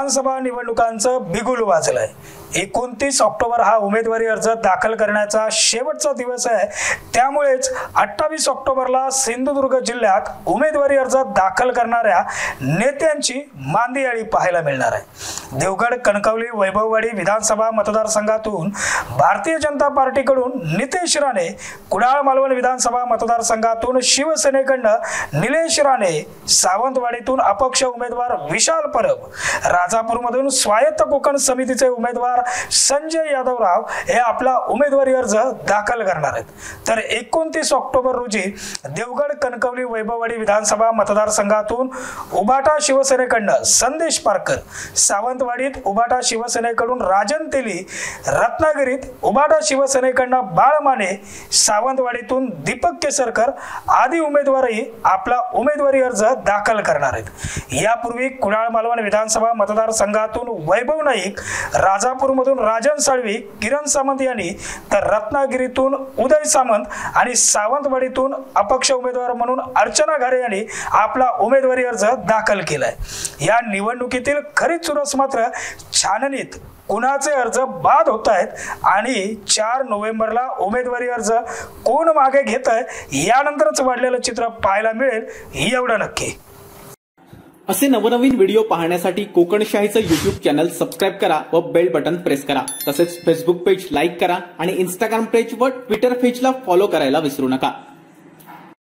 विधानसभा निवडणुकांचं बिगुल वाजलंय। 29 ऑक्टोबर हा उमेदवारी अर्ज दाखल करण्याचा शेवटचा दिवस आहे। त्यामुळेच 28 ऑक्टोबरला सिंधुदुर्ग जिल्ह्यात उमेदवारी अर्ज दाखल करणाऱ्या नेत्यांची मांदियाळी पाहायला मिळणार आहे। देवगड, कणकवली, वैभववाडी विधानसभा मतदारसंघातून भारतीय जनता पार्टीकडून नितेश राणे, कुडाळ मालवण विधानसभा मतदारसंघातून शिवसेनेकडून निलेश राणे, सावंतवाडीतून अपक्ष उमेदवार विशाल परब, राजापूरमधून स्वायत्त कोकण समितीचे उमेदवार संजय यादवराव हे आपला उमेदवारी अर्ज दाखल करणार आहेत। तर 29 ऑक्टोबर रोजी देवगड, कणकवली, वैभववाडी विधानसभा मतदारसंघातून उबाटा शिवसेनेकडून संदेश पारकर, सावंतवाडीत उबाटा शिवसेनेकडून राजन तेली, रत्नागिरीत उबाटा शिवसेनेकडून बाळ माने, सावंतवाडीतून दीपक केसरकर आदी उमेदवारही आपला उमेदवारी अर्ज दाखल करणार आहेत। यापूर्वी कुडाळ मालवण विधानसभा मतदारसंघातून वैभव नाईक, राजापूरमधून राजन साळवी, किरण सामंत यांनी, तर रत्नागिरीतून उदय सामंत आणि सावंतवाडीतून अपक्ष उमेदवार म्हणून अर्चना घारे यांनी आपला उमेदवारी अर्ज दाखल केलाय। या निवडणुकीतील खरी चुरस मात्र छाननीत कुणाचे अर्ज बाद होत आहेत आणि 4 नोव्हेंबरला उमेदवारी अर्ज कोण मागे घेत आहे यानंतरच वाढलेलं चित्र पाहायला मिळेल एवढं नक्की। असे नवनवीन व्हिडिओ पाहण्यासाठी कोकणशाहीचं YouTube चॅनल सबस्क्राइब करा व बेल बटन प्रेस करा। तसेच फेसबुक पेज लाईक करा आणि इंस्टाग्राम पेज व ट्विटर पेजला फॉलो करायला विसरू नका।